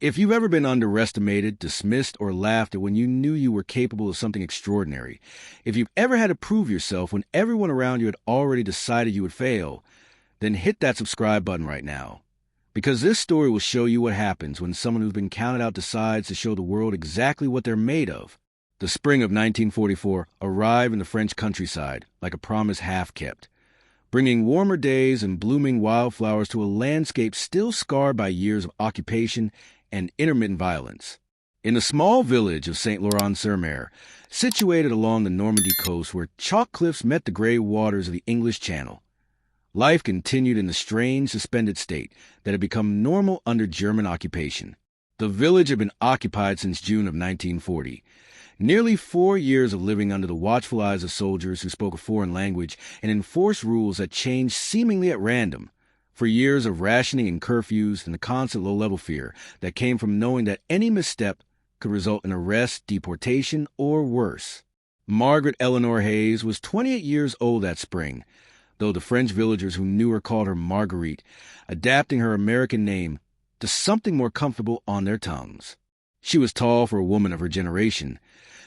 If you've ever been underestimated, dismissed, or laughed at when you knew you were capable of something extraordinary, if you've ever had to prove yourself when everyone around you had already decided you would fail, then hit that subscribe button right now. Because this story will show you what happens when someone who's been counted out decides to show the world exactly what they're made of. The spring of 1944 arrived in the French countryside like a promise half kept, bringing warmer days and blooming wildflowers to a landscape still scarred by years of occupation and intermittent violence. In the small village of Saint-Laurent-sur-Mer, situated along the Normandy coast where chalk cliffs met the gray waters of the English Channel, life continued in the strange suspended state that had become normal under German occupation. The village had been occupied since June of 1940. Nearly 4 years of living under the watchful eyes of soldiers who spoke a foreign language and enforced rules that changed seemingly at random. For years of rationing and curfews and the constant low-level fear that came from knowing that any misstep could result in arrest, deportation, or worse. Margaret Eleanor Hayes was 28 years old that spring, though the French villagers who knew her called her Marguerite, adapting her American name to something more comfortable on their tongues. She was tall for a woman of her generation,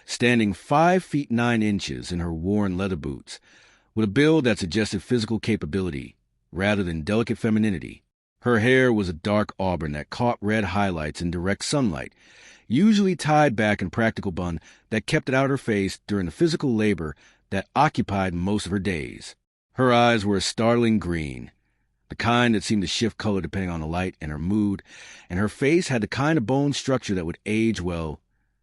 standing 5 feet 9 inches in her worn leather boots, with a build that suggested physical capability rather than delicate femininity. Her hair was a dark auburn that caught red highlights in direct sunlight, usually tied back in a practical bun that kept it out of her face during the physical labor that occupied most of her days. Her eyes were a startling green, the kind that seemed to shift color depending on the light and her mood, and her face had the kind of bone structure that would age well,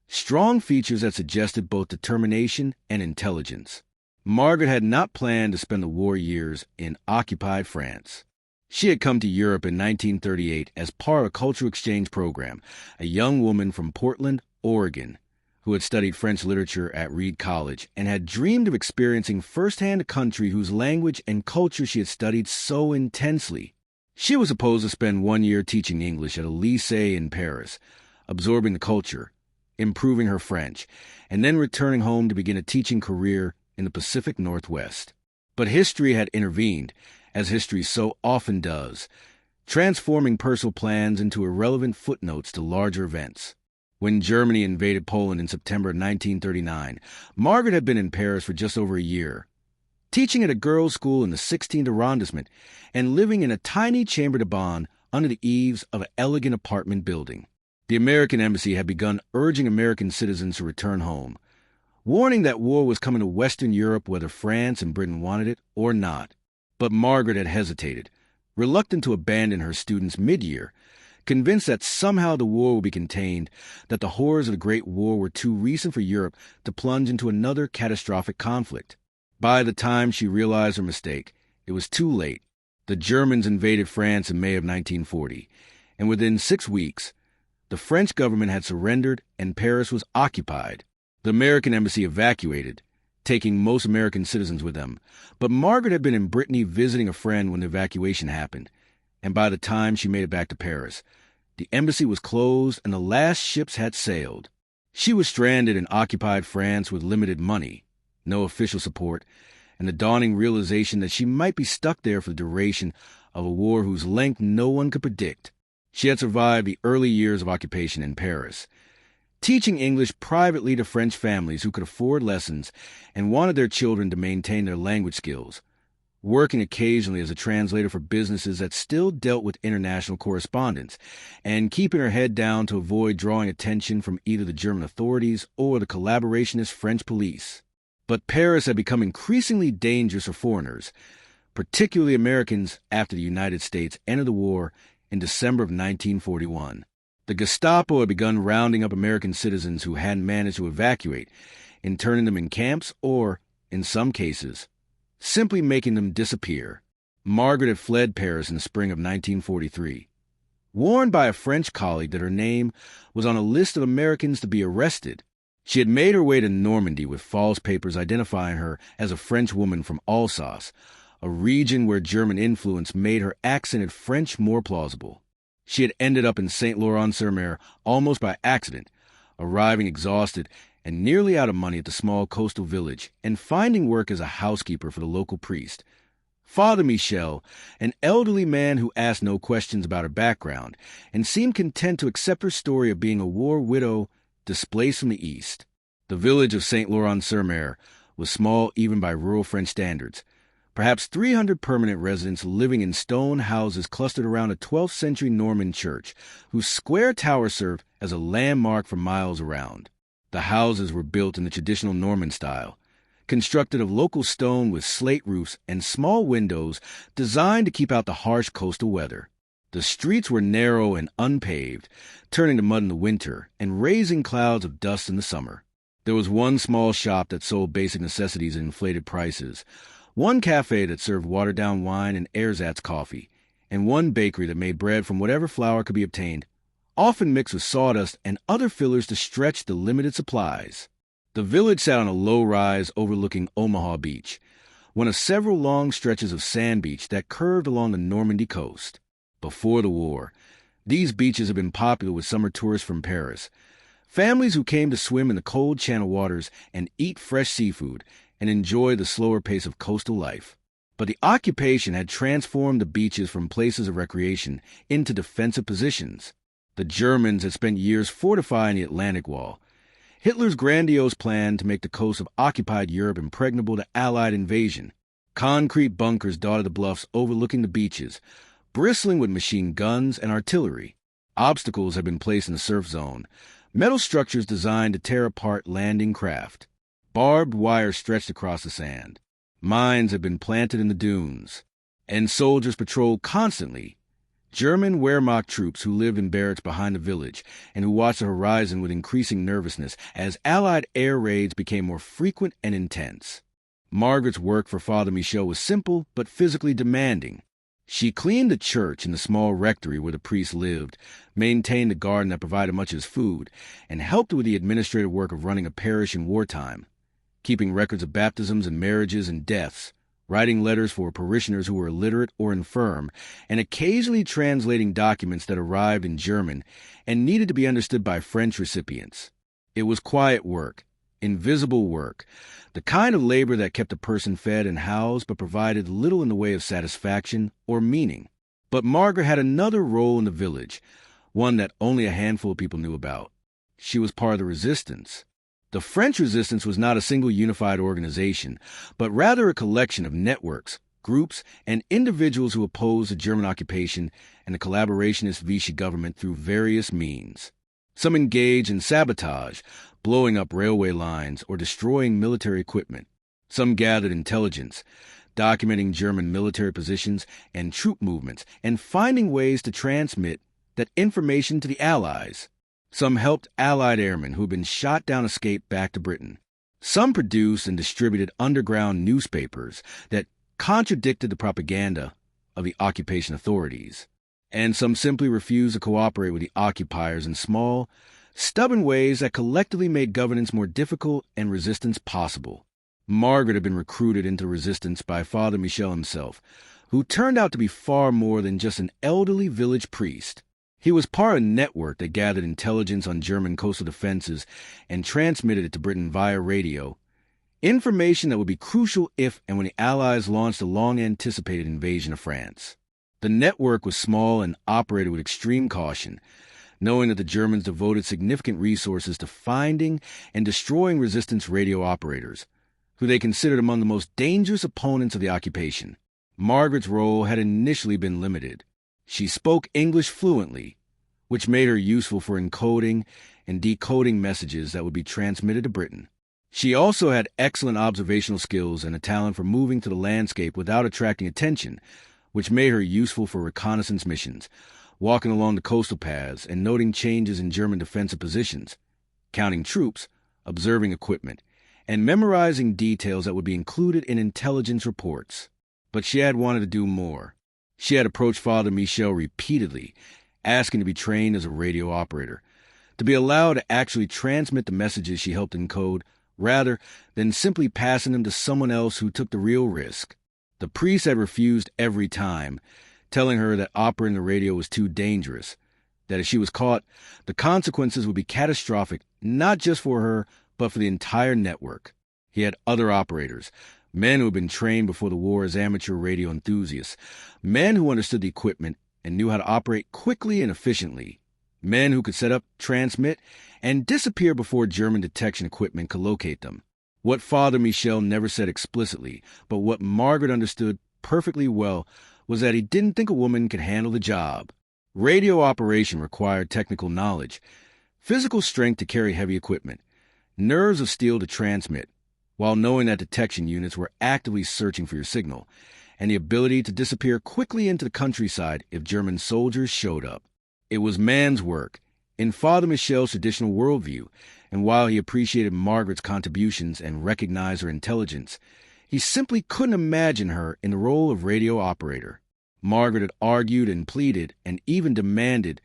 strong features that suggested both determination and intelligence. Margaret had not planned to spend the war years in occupied France. She had come to Europe in 1938 as part of a cultural exchange program, a young woman from Portland, Oregon, who had studied French literature at Reed College and had dreamed of experiencing firsthand a country whose language and culture she had studied so intensely. She was supposed to spend 1 year teaching English at a lycée in Paris, absorbing the culture, improving her French, and then returning home to begin a teaching career in the Pacific Northwest. But history had intervened, as history so often does, transforming personal plans into irrelevant footnotes to larger events. When Germany invaded Poland in September 1939, Margaret had been in Paris for just over a year, teaching at a girls' school in the 16th arrondissement and living in a tiny chambre de bonne under the eaves of an elegant apartment building. The American embassy had begun urging American citizens to return home, warning that war was coming to Western Europe whether France and Britain wanted it or not. But Margaret had hesitated, reluctant to abandon her students mid-year, convinced that somehow the war would be contained, that the horrors of the Great War were too recent for Europe to plunge into another catastrophic conflict. By the time she realized her mistake, it was too late. The Germans invaded France in May of 1940, and within 6 weeks, the French government had surrendered and Paris was occupied. The American embassy evacuated, taking most American citizens with them, but Margaret had been in Brittany visiting a friend when the evacuation happened, and by the time she made it back to Paris, the embassy was closed and the last ships had sailed. She was stranded in occupied France with limited money, no official support, and the dawning realization that she might be stuck there for the duration of a war whose length no one could predict. She had survived the early years of occupation in Paris, teaching English privately to French families who could afford lessons and wanted their children to maintain their language skills, working occasionally as a translator for businesses that still dealt with international correspondence, and keeping her head down to avoid drawing attention from either the German authorities or the collaborationist French police. But Paris had become increasingly dangerous for foreigners, particularly Americans, after the United States entered the war in December of 1941. The Gestapo had begun rounding up American citizens who hadn't managed to evacuate, interning them in camps or, in some cases, simply making them disappear. Margaret had fled Paris in the spring of 1943, warned by a French colleague that her name was on a list of Americans to be arrested. She had made her way to Normandy with false papers identifying her as a French woman from Alsace, a region where German influence made her accented French more plausible. She had ended up in Saint-Laurent-sur-Mer almost by accident, arriving exhausted and nearly out of money at the small coastal village and finding work as a housekeeper for the local priest, Father Michel, an elderly man who asked no questions about her background and seemed content to accept her story of being a war widow displaced from the East. The village of Saint-Laurent-sur-Mer was small even by rural French standards. Perhaps 300 permanent residents living in stone houses clustered around a 12th century Norman church, whose square tower served as a landmark for miles around. The houses were built in the traditional Norman style, constructed of local stone with slate roofs and small windows designed to keep out the harsh coastal weather. The streets were narrow and unpaved, turning to mud in the winter and raising clouds of dust in the summer. There was one small shop that sold basic necessities at inflated prices, one cafe that served watered-down wine and ersatz coffee, and one bakery that made bread from whatever flour could be obtained, often mixed with sawdust and other fillers to stretch the limited supplies. The village sat on a low rise overlooking Omaha Beach, one of several long stretches of sand beach that curved along the Normandy coast. Before the war, these beaches had been popular with summer tourists from Paris, families who came to swim in the cold channel waters and eat fresh seafood and enjoy the slower pace of coastal life. But the occupation had transformed the beaches from places of recreation into defensive positions. The Germans had spent years fortifying the Atlantic Wall. Hitler's grandiose plan to make the coast of occupied Europe impregnable to Allied invasion. Concrete bunkers dotted the bluffs overlooking the beaches, bristling with machine guns and artillery. Obstacles had been placed in the surf zone, metal structures designed to tear apart landing craft. Barbed wire stretched across the sand. Mines had been planted in the dunes, and soldiers patrolled constantly. German Wehrmacht troops who lived in barracks behind the village and who watched the horizon with increasing nervousness as Allied air raids became more frequent and intense. Margaret's work for Father Michel was simple but physically demanding. She cleaned the church and the small rectory where the priest lived, maintained the garden that provided much as food, and helped with the administrative work of running a parish in wartime, keeping records of baptisms and marriages and deaths, writing letters for parishioners who were illiterate or infirm, and occasionally translating documents that arrived in German and needed to be understood by French recipients. It was quiet work, invisible work, the kind of labor that kept a person fed and housed but provided little in the way of satisfaction or meaning. But Margaret had another role in the village, one that only a handful of people knew about. She was part of the resistance. The French resistance was not a single unified organization, but rather a collection of networks, groups, and individuals who opposed the German occupation and the collaborationist Vichy government through various means. Some engaged in sabotage, blowing up railway lines or destroying military equipment. Some gathered intelligence, documenting German military positions and troop movements, and finding ways to transmit that information to the Allies. Some helped Allied airmen who had been shot down escape back to Britain. Some produced and distributed underground newspapers that contradicted the propaganda of the occupation authorities. And some simply refused to cooperate with the occupiers in small, stubborn ways that collectively made governance more difficult and resistance possible. Margaret had been recruited into resistance by Father Michel himself, who turned out to be far more than just an elderly village priest. He was part of a network that gathered intelligence on German coastal defenses and transmitted it to Britain via radio, information that would be crucial if and when the Allies launched the long-anticipated invasion of France. The network was small and operated with extreme caution, knowing that the Germans devoted significant resources to finding and destroying resistance radio operators, who they considered among the most dangerous opponents of the occupation. Margaret's role had initially been limited. She spoke English fluently, which made her useful for encoding and decoding messages that would be transmitted to Britain. She also had excellent observational skills and a talent for moving to the landscape without attracting attention, which made her useful for reconnaissance missions, walking along the coastal paths and noting changes in German defensive positions, counting troops, observing equipment, and memorizing details that would be included in intelligence reports. But she had wanted to do more. She had approached Father Michel repeatedly, asking to be trained as a radio operator, to be allowed to actually transmit the messages she helped encode, rather than simply passing them to someone else who took the real risk. The priest had refused every time, telling her that operating the radio was too dangerous, that if she was caught, the consequences would be catastrophic, not just for her, but for the entire network. He had other operators, Men who had been trained before the war as amateur radio enthusiasts, men who understood the equipment and knew how to operate quickly and efficiently, men who could set up, transmit, and disappear before German detection equipment could locate them. What Father Michel never said explicitly, but what Margaret understood perfectly well, was that he didn't think a woman could handle the job. Radio operation required technical knowledge, physical strength to carry heavy equipment, nerves of steel to transmit, while knowing that detection units were actively searching for your signal, and the ability to disappear quickly into the countryside if German soldiers showed up. It was man's work, in Father Michel's traditional worldview, and while he appreciated Margaret's contributions and recognized her intelligence, he simply couldn't imagine her in the role of radio operator. Margaret had argued and pleaded and even demanded,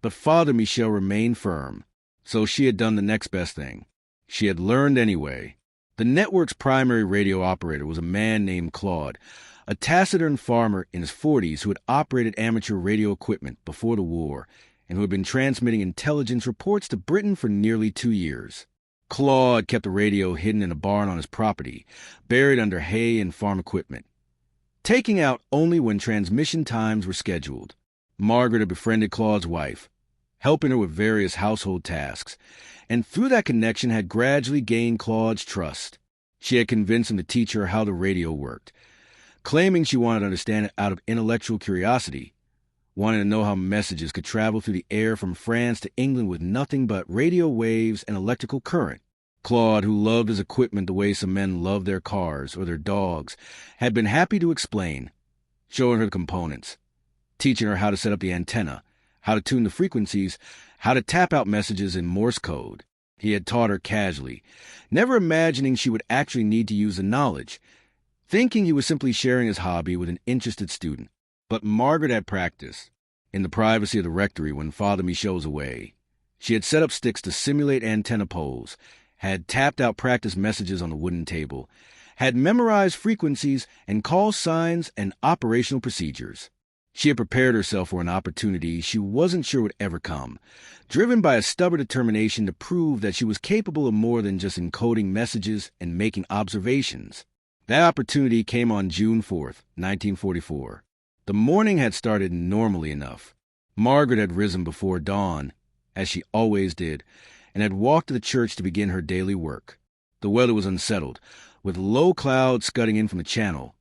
but Father Michel remained firm. So she had done the next best thing. She had learned anyway. The network's primary radio operator was a man named Claude, a taciturn farmer in his 40s who had operated amateur radio equipment before the war and who had been transmitting intelligence reports to Britain for nearly 2 years. Claude kept the radio hidden in a barn on his property, buried under hay and farm equipment, taking out only when transmission times were scheduled. Margaret had befriended Claude's wife, helping her with various household tasks, and through that connection had gradually gained Claude's trust. She had convinced him to teach her how the radio worked, claiming she wanted to understand it out of intellectual curiosity, wanting to know how messages could travel through the air from France to England with nothing but radio waves and electrical current. Claude, who loved his equipment the way some men love their cars or their dogs, had been happy to explain, showing her the components, teaching her how to set up the antenna, how to tune the frequencies, how to tap out messages in Morse code. He had taught her casually, never imagining she would actually need to use the knowledge, thinking he was simply sharing his hobby with an interested student. But Margaret had practiced, in the privacy of the rectory when Father Michel was away. She had set up sticks to simulate antenna poles, had tapped out practice messages on the wooden table, had memorized frequencies and call signs and operational procedures. She had prepared herself for an opportunity she wasn't sure would ever come, driven by a stubborn determination to prove that she was capable of more than just encoding messages and making observations. That opportunity came on June 4th, 1944. The morning had started normally enough. Margaret had risen before dawn, as she always did, and had walked to the church to begin her daily work. The weather was unsettled, with low clouds scudding in from the channel,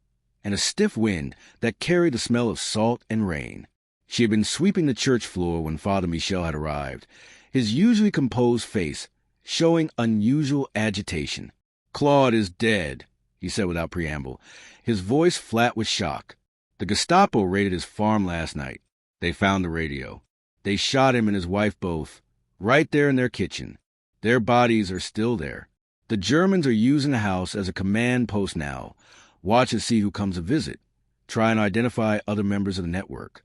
and a stiff wind that carried the smell of salt and rain. She had been sweeping the church floor when Father Michel had arrived, his usually composed face showing unusual agitation. "Claude is dead," he said without preamble, his voice flat with shock. "The Gestapo raided his farm last night. They found the radio. They shot him and his wife both, right there in their kitchen. Their bodies are still there. The Germans are using the house as a command post now. Watch and see who comes to visit. Try and identify other members of the network."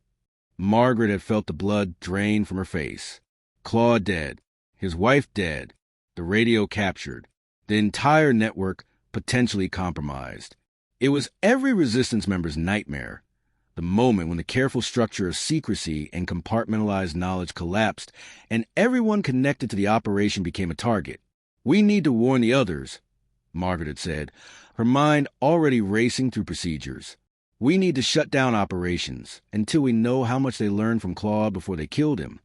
Margaret had felt the blood drain from her face. Claude dead, his wife dead, the radio captured, the entire network potentially compromised. It was every resistance member's nightmare. The moment when the careful structure of secrecy and compartmentalized knowledge collapsed and everyone connected to the operation became a target. "We need to warn the others," Margaret had said, her mind already racing through procedures. "We need to shut down operations until we know how much they learned from Claude before they killed him."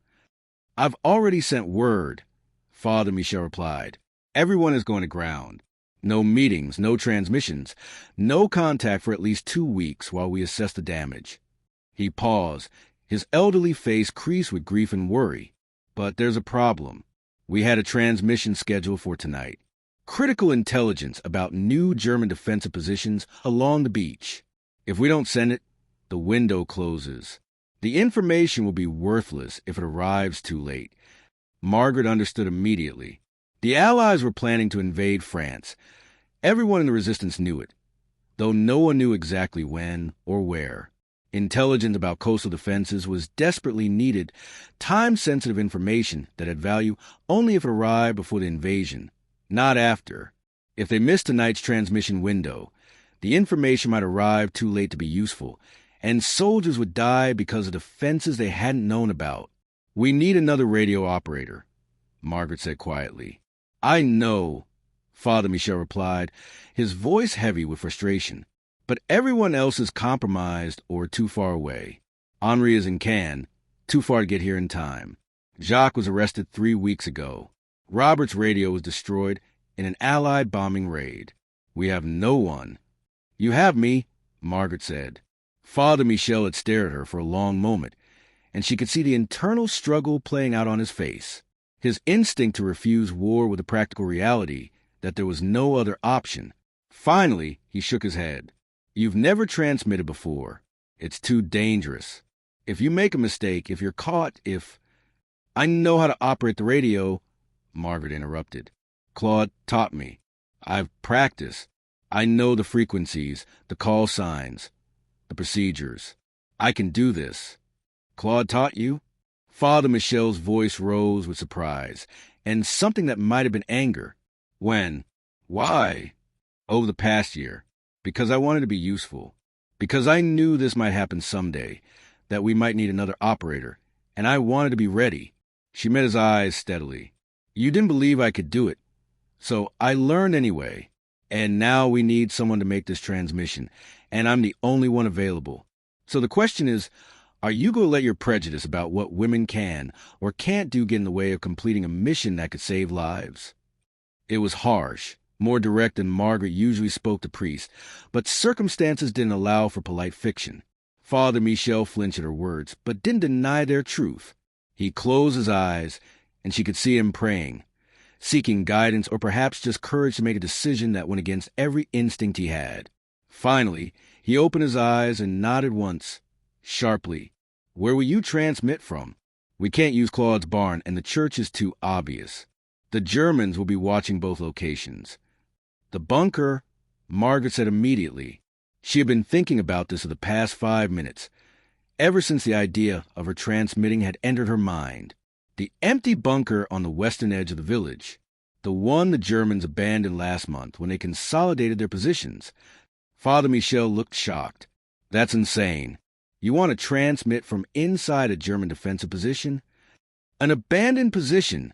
"I've already sent word," Father Michel replied. "Everyone is going to ground. No meetings, no transmissions, no contact for at least 2 weeks while we assess the damage." He paused, his elderly face creased with grief and worry. "But there's a problem. We had a transmission scheduled for tonight. Critical intelligence about new German defensive positions along the beach. If we don't send it, the window closes. The information will be worthless if it arrives too late." Margaret understood immediately. The Allies were planning to invade France. Everyone in the resistance knew it, though no one knew exactly when or where. Intelligence about coastal defenses was desperately needed, time-sensitive information that had value only if it arrived before the invasion, not after. If they missed tonight's transmission window, the information might arrive too late to be useful, and soldiers would die because of defenses they hadn't known about. "We need another radio operator," Margaret said quietly. "I know," Father Michel replied, his voice heavy with frustration. But everyone else is compromised or too far away. Henri is in Cannes, too far to get here in time. Jacques was arrested 3 weeks ago. Robert's radio was destroyed in an Allied bombing raid. We have no one. You have me, Margaret said. Father Michel had stared at her for a long moment, and she could see the internal struggle playing out on his face. His instinct to refuse war with the practical reality that there was no other option. Finally, he shook his head. You've never transmitted before. It's too dangerous. If you make a mistake, if you're caught, I know how to operate the radio, Margaret interrupted. Claude taught me. I've practiced. I know the frequencies, the call signs, the procedures. I can do this. Claude taught you? Father Michel's voice rose with surprise, and something that might have been anger. When? Why? Over the past year. Because I wanted to be useful. Because I knew this might happen someday, that we might need another operator, and I wanted to be ready. She met his eyes steadily. You didn't believe I could do it, so I learned anyway. And now we need someone to make this transmission, and I'm the only one available. So the question is, are you going to let your prejudice about what women can or can't do get in the way of completing a mission that could save lives? It was harsh, more direct than Margaret usually spoke to priests, but circumstances didn't allow for polite fiction. Father Michel flinched at her words, but didn't deny their truth. He closed his eyes, and she could see him praying, seeking guidance or perhaps just courage to make a decision that went against every instinct he had. Finally, he opened his eyes and nodded once, sharply. Where will you transmit from? We can't use Claude's barn, and the church is too obvious. The Germans will be watching both locations. The bunker, Margaret said immediately. She had been thinking about this for the past 5 minutes, ever since the idea of her transmitting had entered her mind. The empty bunker on the western edge of the village, the one the Germans abandoned last month when they consolidated their positions. Father Michel looked shocked. That's insane. You want to transmit from inside a German defensive position? An abandoned position,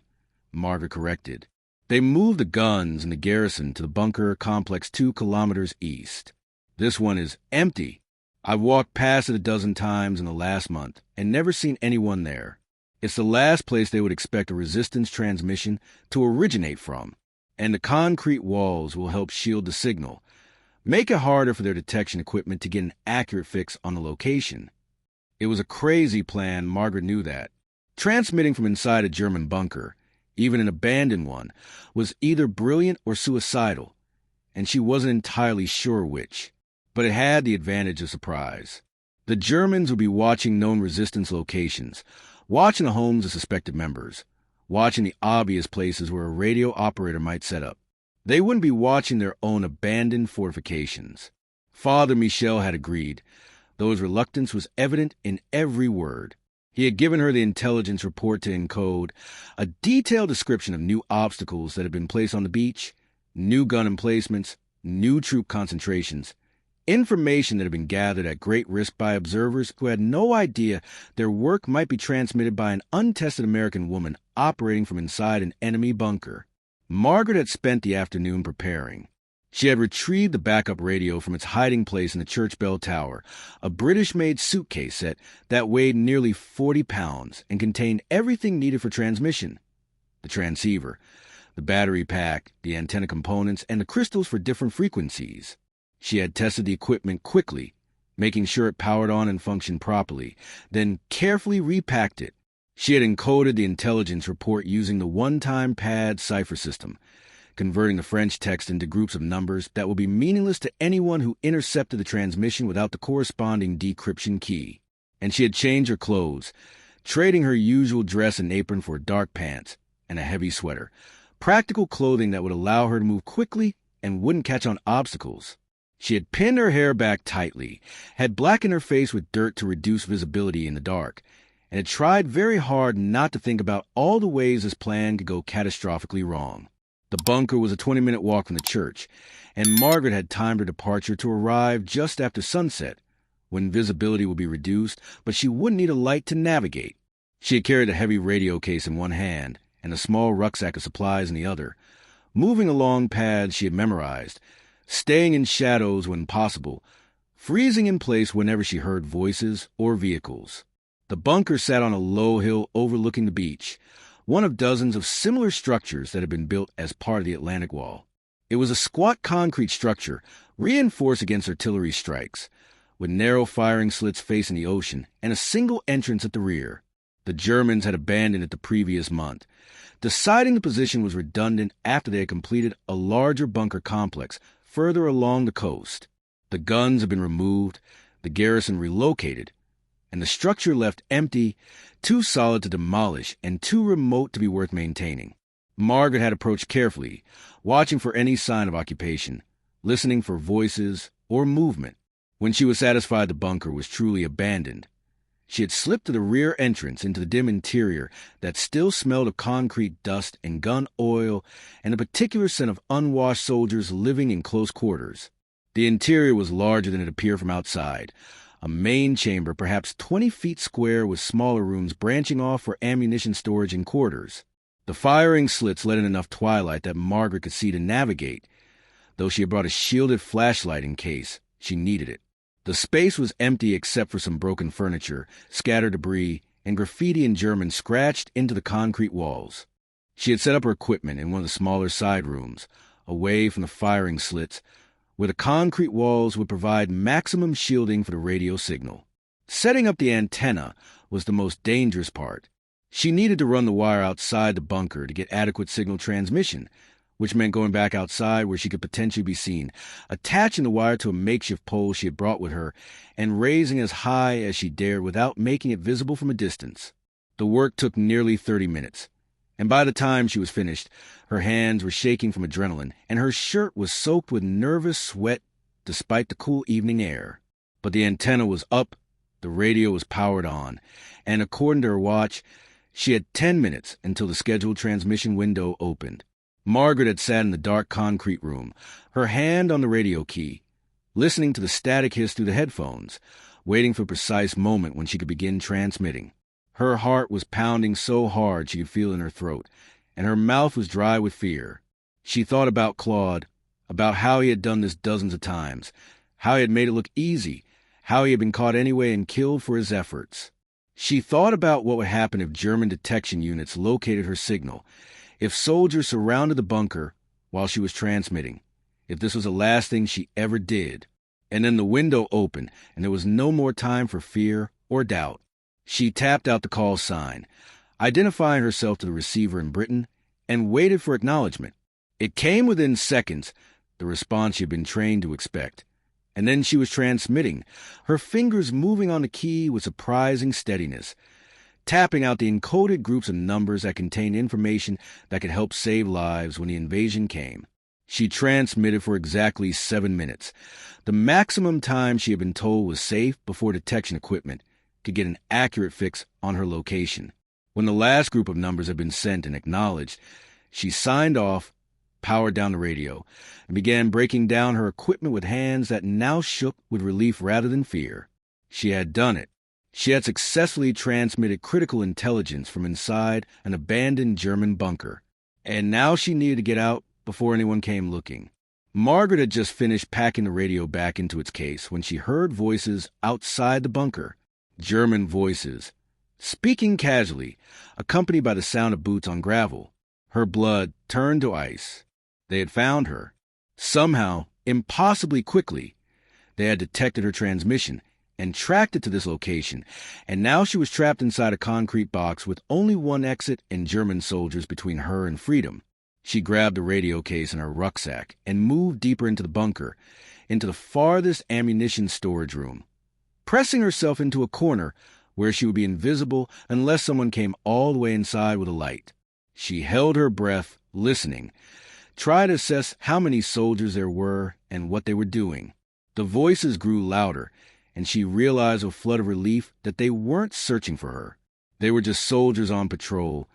Margaret corrected. They moved the guns and the garrison to the bunker complex 2 kilometers east. This one is empty. I've walked past it a dozen times in the last month and never seen anyone there. It's the last place they would expect a resistance transmission to originate from, and the concrete walls will help shield the signal, make it harder for their detection equipment to get an accurate fix on the location. It was a crazy plan, Margaret knew that. Transmitting from inside a German bunker, even an abandoned one, was either brilliant or suicidal, and she wasn't entirely sure which. But it had the advantage of surprise. The Germans would be watching known resistance locations, watching the homes of suspected members, watching the obvious places where a radio operator might set up. They wouldn't be watching their own abandoned fortifications. Father Michel had agreed, though his reluctance was evident in every word. He had given her the intelligence report to encode, a detailed description of new obstacles that had been placed on the beach, new gun emplacements, new troop concentrations, information that had been gathered at great risk by observers who had no idea their work might be transmitted by an untested American woman operating from inside an enemy bunker. Margaret had spent the afternoon preparing. She had retrieved the backup radio from its hiding place in the church bell tower, a British-made suitcase set that weighed nearly 40 pounds and contained everything needed for transmission. The transceiver, the battery pack, the antenna components, and the crystals for different frequencies. She had tested the equipment quickly, making sure it powered on and functioned properly, then carefully repacked it. She had encoded the intelligence report using the one-time pad cipher system, converting the French text into groups of numbers that would be meaningless to anyone who intercepted the transmission without the corresponding decryption key. And she had changed her clothes, trading her usual dress and apron for dark pants and a heavy sweater, practical clothing that would allow her to move quickly and wouldn't catch on obstacles. She had pinned her hair back tightly, had blackened her face with dirt to reduce visibility in the dark, and had tried very hard not to think about all the ways this plan could go catastrophically wrong. The bunker was a 20-minute walk from the church, and Margaret had timed her departure to arrive just after sunset, when visibility would be reduced, but she wouldn't need a light to navigate. She had carried a heavy radio case in one hand and a small rucksack of supplies in the other. moving along paths she had memorized, staying in shadows when possible, freezing in place whenever she heard voices or vehicles. The bunker sat on a low hill overlooking the beach, one of dozens of similar structures that had been built as part of the Atlantic Wall. It was a squat concrete structure, reinforced against artillery strikes, with narrow firing slits facing the ocean and a single entrance at the rear. The Germans had abandoned it the previous month, deciding the position was redundant after they had completed a larger bunker complex further along the coast. The guns had been removed, the garrison relocated, and the structure left empty, too solid to demolish and too remote to be worth maintaining. Margaret had approached carefully, watching for any sign of occupation, listening for voices or movement. When she was satisfied the bunker was truly abandoned, she had slipped to the rear entrance into the dim interior that still smelled of concrete dust and gun oil and a particular scent of unwashed soldiers living in close quarters. The interior was larger than it appeared from outside, a main chamber perhaps 20 feet square with smaller rooms branching off for ammunition storage and quarters. The firing slits let in enough twilight that Margaret could see to navigate, though she had brought a shielded flashlight in case she needed it. The space was empty except for some broken furniture, scattered debris, and graffiti in German scratched into the concrete walls. She had set up her equipment in one of the smaller side rooms, away from the firing slits, where the concrete walls would provide maximum shielding for the radio signal. Setting up the antenna was the most dangerous part. She needed to run the wire outside the bunker to get adequate signal transmission, which meant going back outside where she could potentially be seen, attaching the wire to a makeshift pole she had brought with her, and raising as high as she dared without making it visible from a distance. The work took nearly 30 minutes, and by the time she was finished, her hands were shaking from adrenaline, and her shirt was soaked with nervous sweat despite the cool evening air. But the antenna was up, the radio was powered on, and according to her watch, she had 10 minutes until the scheduled transmission window opened. Margaret had sat in the dark concrete room, her hand on the radio key, listening to the static hiss through the headphones, waiting for a precise moment when she could begin transmitting. Her heart was pounding so hard she could feel it in her throat, and her mouth was dry with fear. She thought about Claude, about how he had done this dozens of times, how he had made it look easy, how he had been caught anyway and killed for his efforts. She thought about what would happen if German detection units located her signal, if soldiers surrounded the bunker while she was transmitting, if this was the last thing she ever did. And then the window opened, and there was no more time for fear or doubt. She tapped out the call sign, identifying herself to the receiver in Britain, and waited for acknowledgement. It came within seconds, the response she had been trained to expect. And then she was transmitting, her fingers moving on the key with surprising steadiness, tapping out the encoded groups of numbers that contained information that could help save lives when the invasion came. She transmitted for exactly 7 minutes, the maximum time she had been told was safe before detection equipment could get an accurate fix on her location. When the last group of numbers had been sent and acknowledged, she signed off, powered down the radio, and began breaking down her equipment with hands that now shook with relief rather than fear. She had done it. She had successfully transmitted critical intelligence from inside an abandoned German bunker, and now she needed to get out before anyone came looking. Margaret had just finished packing the radio back into its case when she heard voices outside the bunker, German voices, speaking casually, accompanied by the sound of boots on gravel. Her blood turned to ice. They had found her. Somehow, impossibly quickly, they had detected her transmission and tracked it to this location, and now she was trapped inside a concrete box with only one exit and German soldiers between her and freedom. She grabbed the radio case in her rucksack and moved deeper into the bunker, into the farthest ammunition storage room, pressing herself into a corner where she would be invisible unless someone came all the way inside with a light. She held her breath, listening, tried to assess how many soldiers there were and what they were doing. The voices grew louder, and she realized with a flood of relief that they weren't searching for her. They were just soldiers on patrol,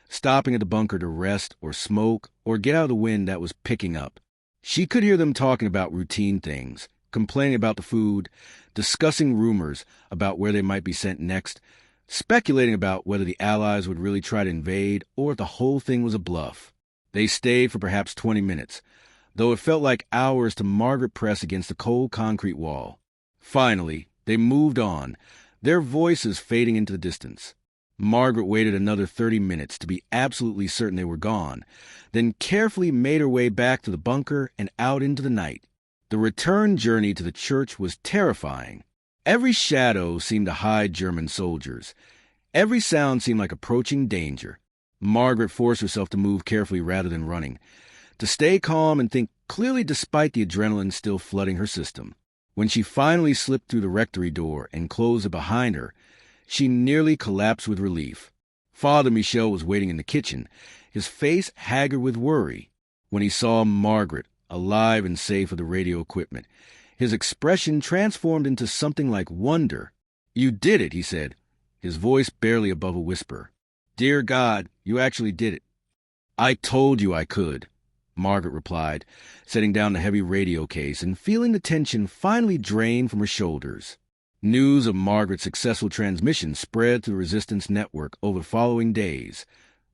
stopping at the bunker to rest or smoke or get out of the wind that was picking up. She could hear them talking about routine things, complaining about the food, discussing rumors about where they might be sent next, speculating about whether the Allies would really try to invade or if the whole thing was a bluff. They stayed for perhaps 20 minutes, though it felt like hours to Margaret pressed against the cold concrete wall. Finally, they moved on, their voices fading into the distance. Margaret waited another 30 minutes to be absolutely certain they were gone, then carefully made her way back to the bunker and out into the night. The return journey to the church was terrifying. Every shadow seemed to hide German soldiers. Every sound seemed like approaching danger. Margaret forced herself to move carefully rather than running, to stay calm and think clearly despite the adrenaline still flooding her system. When she finally slipped through the rectory door and closed it behind her, she nearly collapsed with relief. Father Michel was waiting in the kitchen, his face haggard with worry. When he saw Margaret, alive and safe with the radio equipment, his expression transformed into something like wonder. "You did it," he said, his voice barely above a whisper. "Dear God, you actually did it." "I told you I could," Margaret replied, setting down the heavy radio case and feeling the tension finally drain from her shoulders. News of Margaret's successful transmission spread through the resistance network over the following days,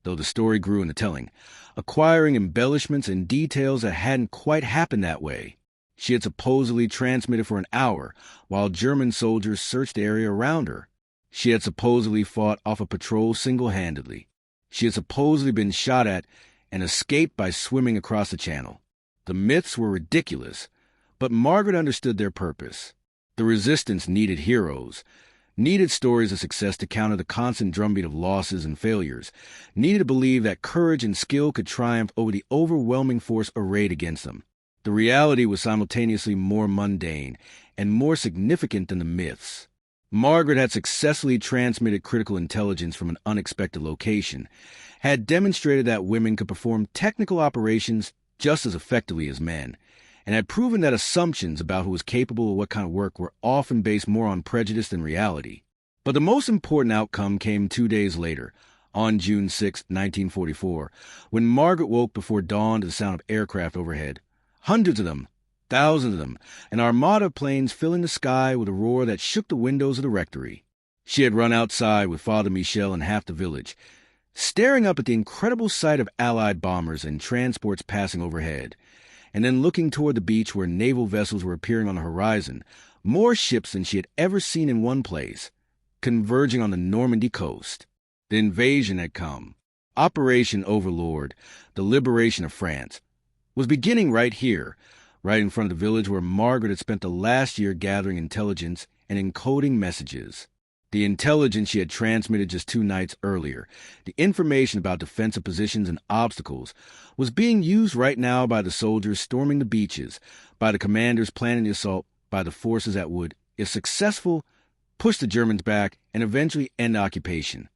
though the story grew in the telling, acquiring embellishments and details that hadn't quite happened that way. She had supposedly transmitted for an hour while German soldiers searched the area around her. She had supposedly fought off a patrol single-handedly. She had supposedly been shot at and escaped by swimming across the channel. The myths were ridiculous, but Margaret understood their purpose. The resistance needed heroes, needed stories of success to counter the constant drumbeat of losses and failures, needed to believe that courage and skill could triumph over the overwhelming force arrayed against them. The reality was simultaneously more mundane and more significant than the myths. Margaret had successfully transmitted critical intelligence from an unexpected location, had demonstrated that women could perform technical operations just as effectively as men, and had proven that assumptions about who was capable of what kind of work were often based more on prejudice than reality. But the most important outcome came 2 days later, on June 6, 1944, when Margaret woke before dawn to the sound of aircraft overhead. Hundreds of them, thousands of them, an armada of planes filling the sky with a roar that shook the windows of the rectory. She had run outside with Father Michel and half the village, staring up at the incredible sight of Allied bombers and transports passing overhead, and then looking toward the beach where naval vessels were appearing on the horizon, more ships than she had ever seen in one place, converging on the Normandy coast. The invasion had come. Operation Overlord, the liberation of France, was beginning right here, right in front of the village where Margaret had spent the last year gathering intelligence and encoding messages. The intelligence she had transmitted just 2 nights earlier, the information about defensive positions and obstacles, was being used right now by the soldiers storming the beaches, by the commanders planning the assault, by the forces that would, if successful, push the Germans back and eventually end occupation.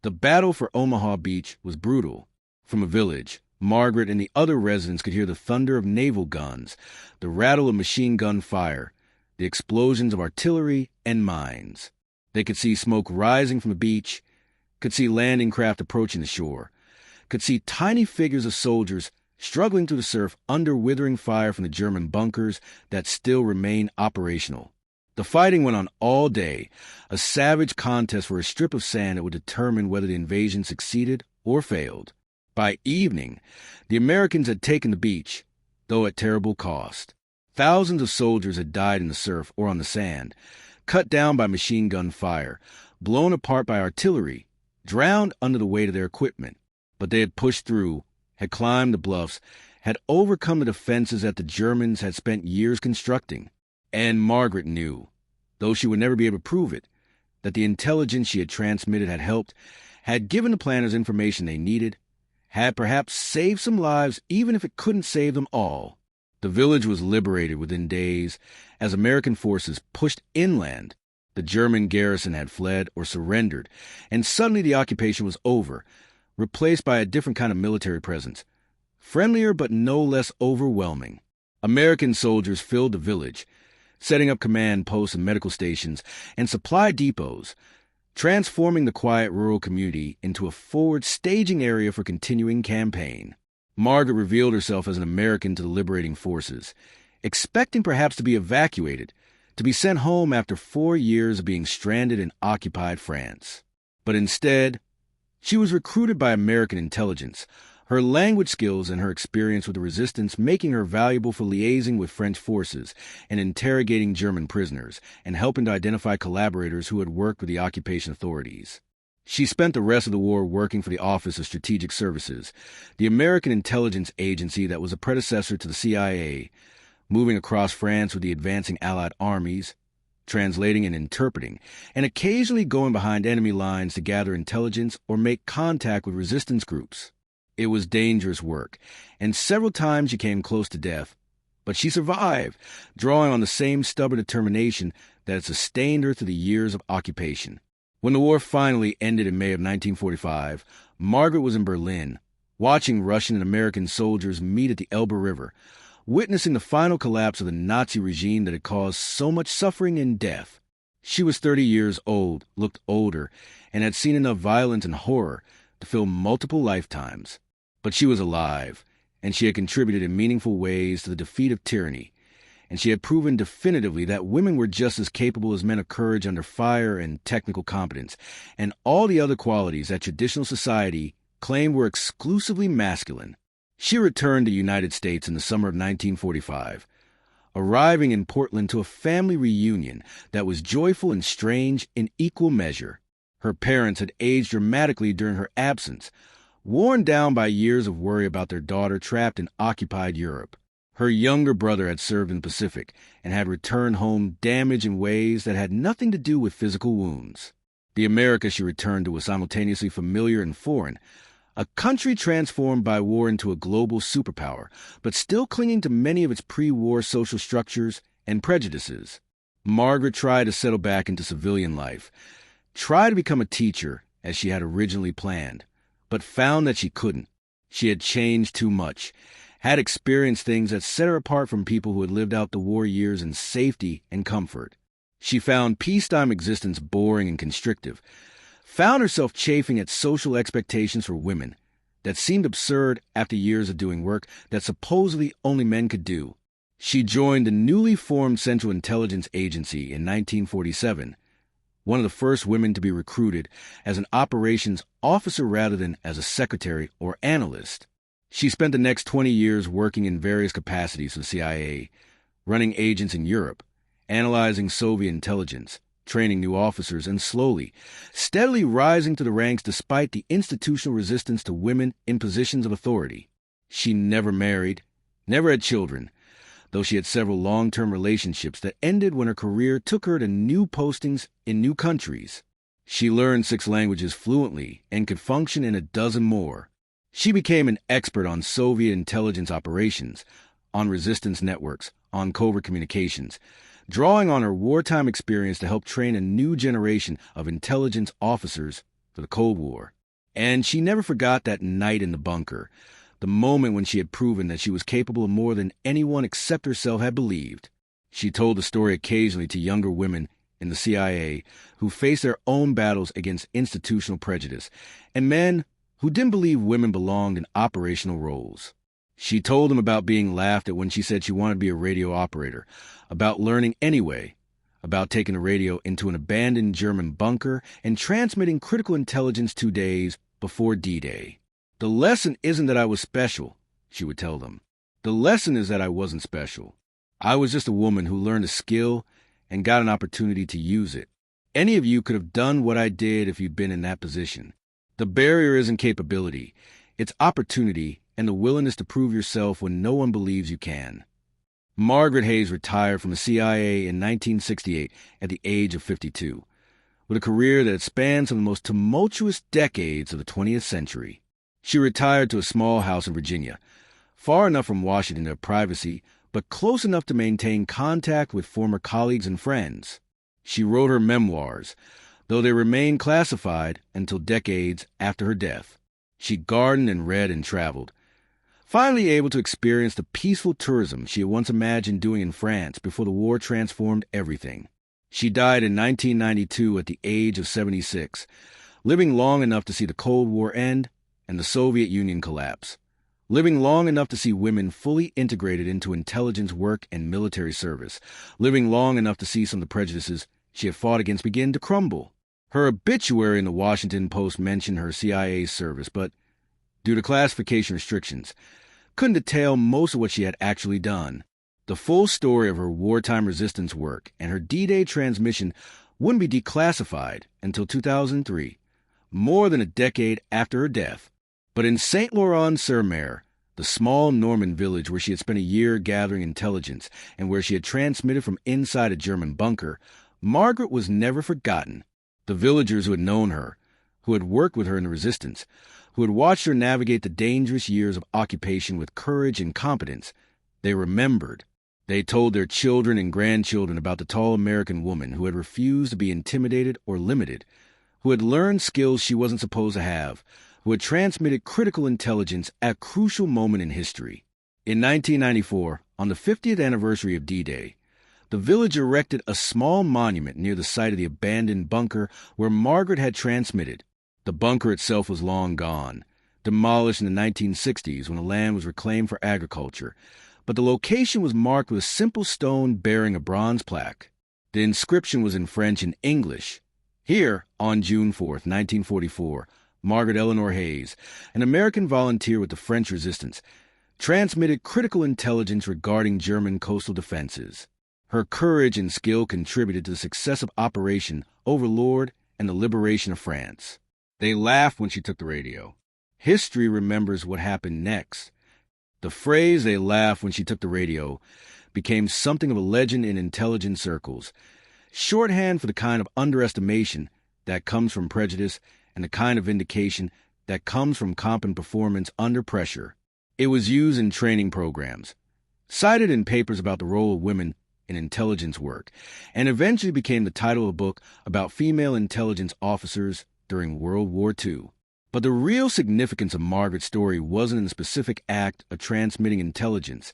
The battle for Omaha Beach was brutal. From a village, Margaret and the other residents could hear the thunder of naval guns, the rattle of machine gun fire, the explosions of artillery and mines. They could see smoke rising from the beach, could see landing craft approaching the shore, could see tiny figures of soldiers struggling through the surf under withering fire from the German bunkers that still remained operational. The fighting went on all day, a savage contest for a strip of sand that would determine whether the invasion succeeded or failed. By evening, the Americans had taken the beach, though at terrible cost. Thousands of soldiers had died in the surf or on the sand, cut down by machine gun fire, blown apart by artillery, drowned under the weight of their equipment. But they had pushed through, had climbed the bluffs, had overcome the defenses that the Germans had spent years constructing. And Margaret knew, though she would never be able to prove it, that the intelligence she had transmitted had helped, had given the planners information they needed, had perhaps saved some lives even if it couldn't save them all. The village was liberated within days as American forces pushed inland. The German garrison had fled or surrendered, and suddenly the occupation was over, replaced by a different kind of military presence, friendlier but no less overwhelming. American soldiers filled the village, setting up command posts and medical stations and supply depots, transforming the quiet rural community into a forward staging area for continuing campaign. Margaret revealed herself as an American to the liberating forces, expecting perhaps to be evacuated, to be sent home after 4 years of being stranded in occupied France. But instead, she was recruited by American intelligence, Her language skills and her experience with the resistance making her valuable for liaising with French forces and interrogating German prisoners and helping to identify collaborators who had worked with the occupation authorities. She spent the rest of the war working for the Office of Strategic Services, the American intelligence agency that was a predecessor to the CIA, moving across France with the advancing Allied armies, translating and interpreting, and occasionally going behind enemy lines to gather intelligence or make contact with resistance groups. It was dangerous work, and several times she came close to death, but she survived, drawing on the same stubborn determination that had sustained her through the years of occupation. When the war finally ended in May of 1945, Margaret was in Berlin, watching Russian and American soldiers meet at the Elbe River, witnessing the final collapse of the Nazi regime that had caused so much suffering and death. She was 30 years old, looked older, and had seen enough violence and horror to fill multiple lifetimes. But she was alive, and she had contributed in meaningful ways to the defeat of tyranny, and she had proven definitively that women were just as capable as men of courage under fire and technical competence, and all the other qualities that traditional society claimed were exclusively masculine. She returned to the United States in the summer of 1945, arriving in Portland to a family reunion that was joyful and strange in equal measure. Her parents had aged dramatically during her absence, worn down by years of worry about their daughter trapped in occupied Europe. Her younger brother had served in the Pacific and had returned home damaged in ways that had nothing to do with physical wounds. The America she returned to was simultaneously familiar and foreign, a country transformed by war into a global superpower, but still clinging to many of its pre-war social structures and prejudices. Margaret tried to settle back into civilian life, tried to become a teacher as she had originally planned, but found that she couldn't. She had changed too much, had experienced things that set her apart from people who had lived out the war years in safety and comfort. She found peacetime existence boring and constrictive, found herself chafing at social expectations for women that seemed absurd after years of doing work that supposedly only men could do. She joined the newly formed Central Intelligence Agency in 1947, one of the first women to be recruited as an operations officer rather than as a secretary or analyst. She spent the next 20 years working in various capacities for the CIA, running agents in Europe, analyzing Soviet intelligence, training new officers, and slowly, steadily rising to the ranks despite the institutional resistance to women in positions of authority. She never married, never had children, though she had several long-term relationships that ended when her career took her to new postings in new countries. She learned 6 languages fluently and could function in a dozen more. She became an expert on Soviet intelligence operations, on resistance networks, on covert communications, drawing on her wartime experience to help train a new generation of intelligence officers for the Cold War. And she never forgot that night in the bunker, the moment when she had proven that she was capable of more than anyone except herself had believed. She told the story occasionally to younger women in the CIA who faced their own battles against institutional prejudice, and men who didn't believe women belonged in operational roles. She told them about being laughed at when she said she wanted to be a radio operator, about learning anyway, about taking a radio into an abandoned German bunker and transmitting critical intelligence 2 days before D-Day. The lesson isn't that I was special, she would tell them. The lesson is that I wasn't special. I was just a woman who learned a skill and got an opportunity to use it. Any of you could have done what I did if you'd been in that position. The barrier isn't capability. It's opportunity and the willingness to prove yourself when no one believes you can. Margaret Hayes retired from the CIA in 1968 at the age of 52, with a career that had spanned some of the most tumultuous decades of the 20th century. She retired to a small house in Virginia, far enough from Washington to have privacy, but close enough to maintain contact with former colleagues and friends. She wrote her memoirs, though they remained classified until decades after her death. She gardened and read and traveled, finally able to experience the peaceful tourism she had once imagined doing in France before the war transformed everything. She died in 1992 at the age of 76, living long enough to see the Cold War end and the Soviet Union collapse, living long enough to see women fully integrated into intelligence work and military service, living long enough to see some of the prejudices she had fought against begin to crumble. Her obituary in the Washington Post mentioned her CIA service, but due to classification restrictions, couldn't detail most of what she had actually done. The full story of her wartime resistance work and her D-Day transmission wouldn't be declassified until 2003, more than a decade after her death. But in Saint-Laurent-sur-Mer, the small Norman village where she had spent a year gathering intelligence and where she had transmitted from inside a German bunker, Margaret was never forgotten. The villagers who had known her, who had worked with her in the resistance, who had watched her navigate the dangerous years of occupation with courage and competence, they remembered. They told their children and grandchildren about the tall American woman who had refused to be intimidated or limited, who had learned skills she wasn't supposed to have, who had transmitted critical intelligence at a crucial moment in history. In 1994, on the 50th anniversary of D-Day, the village erected a small monument near the site of the abandoned bunker where Margaret had transmitted. The bunker itself was long gone, demolished in the 1960s when the land was reclaimed for agriculture, but the location was marked with a simple stone bearing a bronze plaque. The inscription was in French and English. Here, on June 4, 1944, Margaret Eleanor Hayes, an American volunteer with the French resistance, transmitted critical intelligence regarding German coastal defenses. Her courage and skill contributed to the success of Operation Overlord and the liberation of France. They laughed when she took the radio. History remembers what happened next. The phrase "they laughed when she took the radio" became something of a legend in intelligence circles, shorthand for the kind of underestimation that comes from prejudice and the kind of vindication that comes from competent performance under pressure. It was used in training programs, cited in papers about the role of women in intelligence work, and eventually became the title of a book about female intelligence officers during World War II. But the real significance of Margaret's story wasn't in the specific act of transmitting intelligence,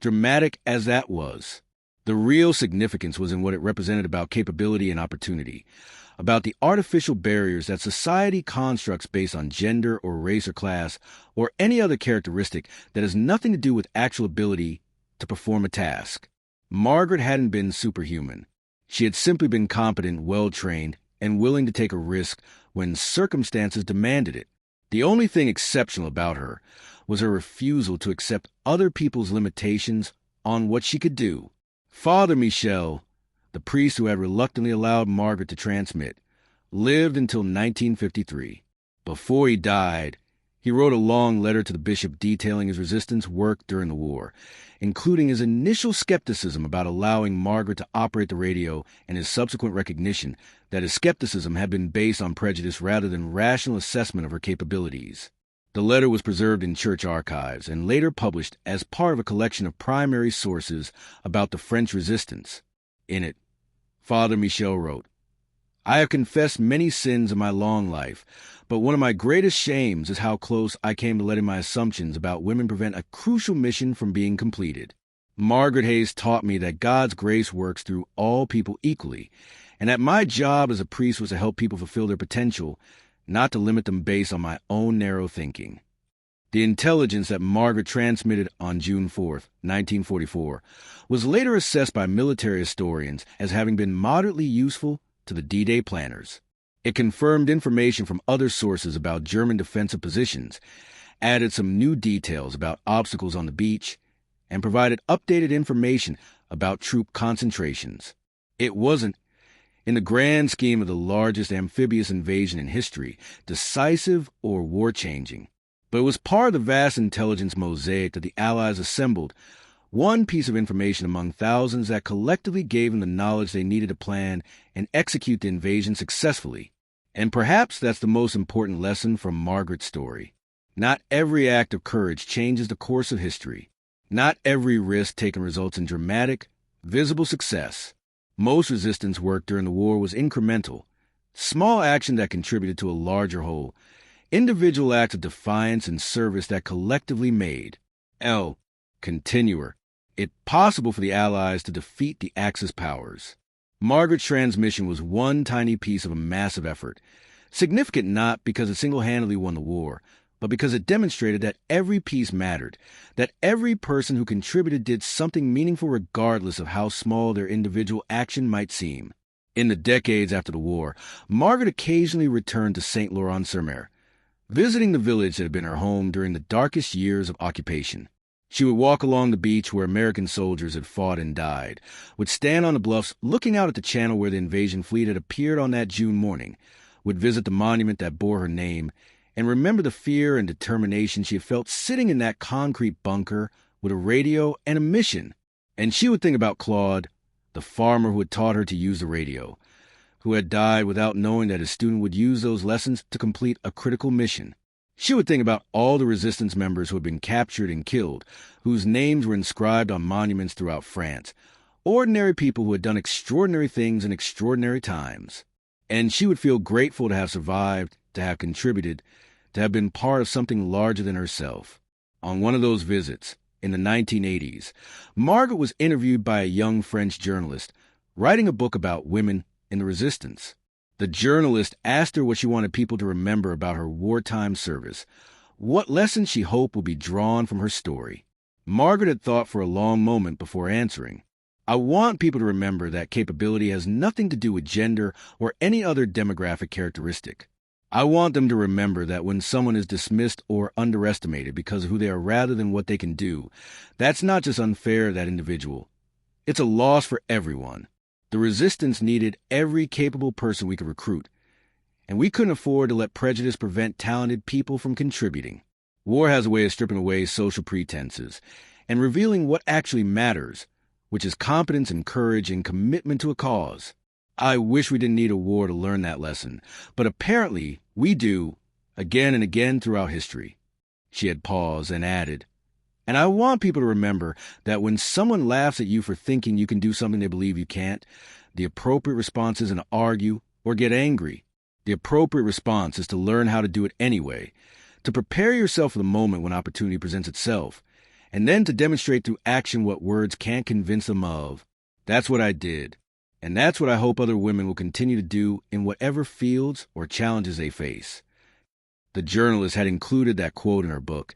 dramatic as that was. The real significance was in what it represented about capability and opportunity, about the artificial barriers that society constructs based on gender or race or class or any other characteristic that has nothing to do with actual ability to perform a task. Margaret hadn't been superhuman. She had simply been competent, well-trained, and willing to take a risk when circumstances demanded it. The only thing exceptional about her was her refusal to accept other people's limitations on what she could do. Father Michel, the priest who had reluctantly allowed Margaret to transmit, lived until 1953. Before he died, he wrote a long letter to the bishop detailing his resistance work during the war, including his initial skepticism about allowing Margaret to operate the radio and his subsequent recognition that his skepticism had been based on prejudice rather than rational assessment of her capabilities. The letter was preserved in church archives and later published as part of a collection of primary sources about the French resistance. In it, Father Michel wrote, "I have confessed many sins in my long life, but one of my greatest shames is how close I came to letting my assumptions about women prevent a crucial mission from being completed. Margaret Hayes taught me that God's grace works through all people equally, and that my job as a priest was to help people fulfill their potential, not to limit them based on my own narrow thinking." The intelligence that Margaret transmitted on June 4, 1944, was later assessed by military historians as having been moderately useful to the D-Day planners. It confirmed information from other sources about German defensive positions, added some new details about obstacles on the beach, and provided updated information about troop concentrations. It wasn't, in the grand scheme of the largest amphibious invasion in history, decisive or war-changing, but it was part of the vast intelligence mosaic that the Allies assembled, one piece of information among thousands that collectively gave them the knowledge they needed to plan and execute the invasion successfully. And perhaps that's the most important lesson from Margaret's story. Not every act of courage changes the course of history. Not every risk taken results in dramatic, visible success. Most resistance work during the war was incremental, small action that contributed to a larger whole, individual acts of defiance and service that collectively made it possible for the Allies to defeat the Axis powers. Margaret's transmission was one tiny piece of a massive effort, significant not because it single-handedly won the war, but because it demonstrated that every piece mattered, that every person who contributed did something meaningful regardless of how small their individual action might seem. In the decades after the war, Margaret occasionally returned to Saint-Laurent-sur-Mer, visiting the village that had been her home during the darkest years of occupation. She would walk along the beach where American soldiers had fought and died, would stand on the bluffs looking out at the channel where the invasion fleet had appeared on that June morning, would visit the monument that bore her name, and remember the fear and determination she had felt sitting in that concrete bunker with a radio and a mission. And she would think about Claude, the farmer who had taught her to use the radio, who had died without knowing that his student would use those lessons to complete a critical mission. She would think about all the resistance members who had been captured and killed, whose names were inscribed on monuments throughout France, ordinary people who had done extraordinary things in extraordinary times. And she would feel grateful to have survived, to have contributed, to have been part of something larger than herself. On one of those visits, in the 1980s, Margaret was interviewed by a young French journalist writing a book about women in the resistance. The journalist asked her what she wanted people to remember about her wartime service, what lessons she hoped would be drawn from her story. Margaret had thought for a long moment before answering. I want people to remember that capability has nothing to do with gender or any other demographic characteristic. I want them to remember that when someone is dismissed or underestimated because of who they are rather than what they can do, that's not just unfair to that individual. It's a loss for everyone. The resistance needed every capable person we could recruit, and we couldn't afford to let prejudice prevent talented people from contributing. War has a way of stripping away social pretenses and revealing what actually matters, which is competence and courage and commitment to a cause. I wish we didn't need a war to learn that lesson, but apparently we do, again and again throughout history. She had paused and added, and I want people to remember that when someone laughs at you for thinking you can do something they believe you can't, the appropriate response isn't to argue or get angry. The appropriate response is to learn how to do it anyway, to prepare yourself for the moment when opportunity presents itself, and then to demonstrate through action what words can't convince them of. That's what I did, and that's what I hope other women will continue to do in whatever fields or challenges they face. The journalist had included that quote in her book,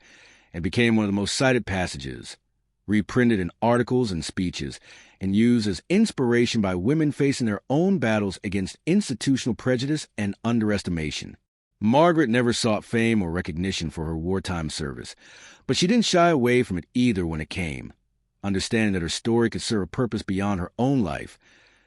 and became one of the most cited passages, reprinted in articles and speeches, and used as inspiration by women facing their own battles against institutional prejudice and underestimation. Margaret never sought fame or recognition for her wartime service, but she didn't shy away from it either when it came, understanding that her story could serve a purpose beyond her own life,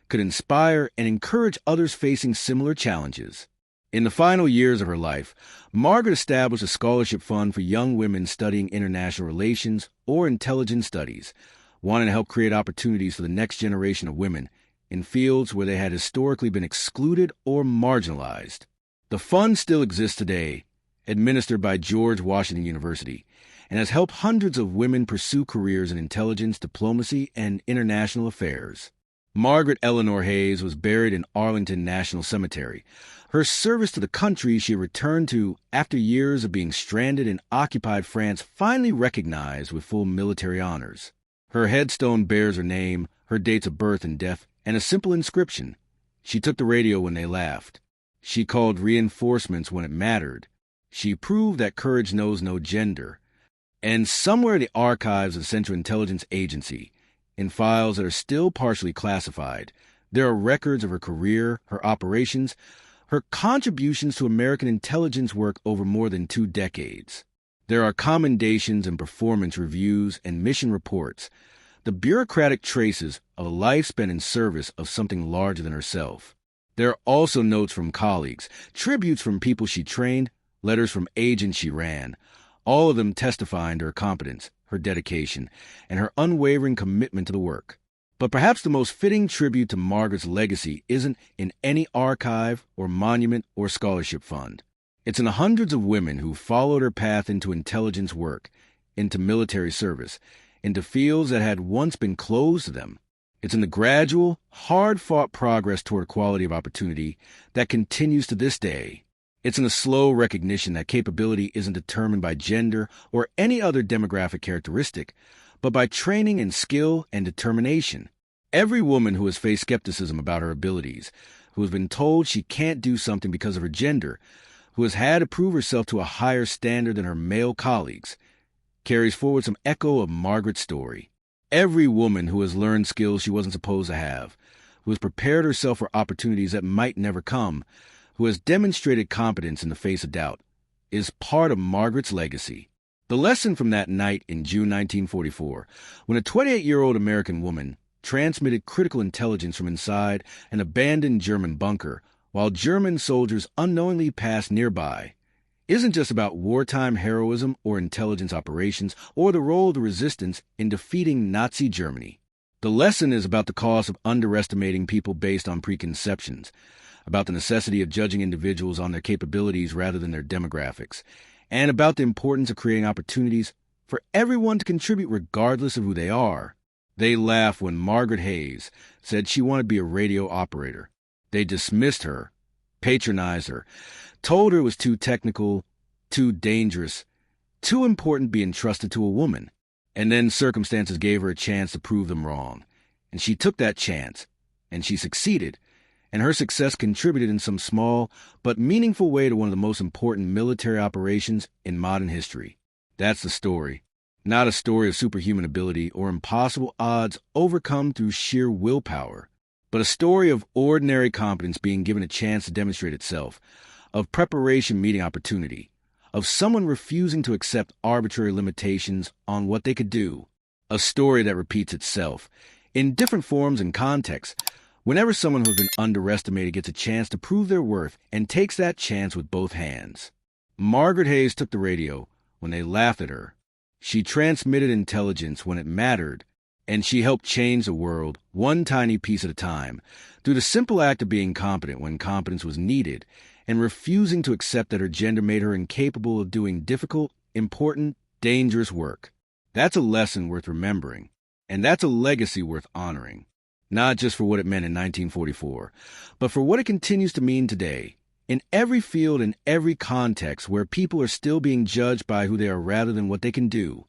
could inspire and encourage others facing similar challenges. In the final years of her life, Margaret established a scholarship fund for young women studying international relations or intelligence studies, wanting to help create opportunities for the next generation of women in fields where they had historically been excluded or marginalized. The fund still exists today, administered by George Washington University, and has helped hundreds of women pursue careers in intelligence, diplomacy, and international affairs. Margaret Eleanor Hayes was buried in Arlington National Cemetery. Her service to the country she returned to after years of being stranded in occupied France finally recognized with full military honors. Her headstone bears her name, her dates of birth and death, and a simple inscription. She took the radio when they laughed. She called reinforcements when it mattered. She proved that courage knows no gender. And somewhere in the archives of the Central Intelligence Agency, in files that are still partially classified, there are records of her career, her operations, her contributions to American intelligence work over more than 2 decades. There are commendations and performance reviews and mission reports, the bureaucratic traces of a life spent in service of something larger than herself. There are also notes from colleagues, tributes from people she trained, letters from agents she ran, all of them testifying to her competence, her dedication, and her unwavering commitment to the work. But perhaps the most fitting tribute to Margaret's legacy isn't in any archive or monument or scholarship fund. It's in the hundreds of women who followed her path into intelligence work, into military service, into fields that had once been closed to them. It's in the gradual, hard-fought progress toward equality of opportunity that continues to this day. It's in the slow recognition that capability isn't determined by gender or any other demographic characteristic, but by training and skill and determination. Every woman who has faced skepticism about her abilities, who has been told she can't do something because of her gender, who has had to prove herself to a higher standard than her male colleagues, carries forward some echo of Margaret's story. Every woman who has learned skills she wasn't supposed to have, who has prepared herself for opportunities that might never come, who has demonstrated competence in the face of doubt, is part of Margaret's legacy. The lesson from that night in June 1944, when a 28-year-old American woman transmitted critical intelligence from inside an abandoned German bunker while German soldiers unknowingly passed nearby, isn't just about wartime heroism or intelligence operations or the role of the resistance in defeating Nazi Germany. The lesson is about the cost of underestimating people based on preconceptions, about the necessity of judging individuals on their capabilities rather than their demographics, and about the importance of creating opportunities for everyone to contribute regardless of who they are. They laughed when Margaret Hayes said she wanted to be a radio operator. They dismissed her, patronized her, told her it was too technical, too dangerous, too important to be entrusted to a woman. And then circumstances gave her a chance to prove them wrong. And she took that chance, and she succeeded. And her success contributed in some small but meaningful way to one of the most important military operations in modern history. That's the story. Not a story of superhuman ability or impossible odds overcome through sheer willpower, but a story of ordinary competence being given a chance to demonstrate itself, of preparation meeting opportunity, of someone refusing to accept arbitrary limitations on what they could do. A story that repeats itself, in different forms and contexts, whenever someone who's been underestimated gets a chance to prove their worth and takes that chance with both hands. Margaret Hayes took the radio when they laughed at her. She transmitted intelligence when it mattered, and she helped change the world one tiny piece at a time through the simple act of being competent when competence was needed and refusing to accept that her gender made her incapable of doing difficult, important, dangerous work. That's a lesson worth remembering, and that's a legacy worth honoring. Not just for what it meant in 1944, but for what it continues to mean today, in every field and every context where people are still being judged by who they are rather than what they can do.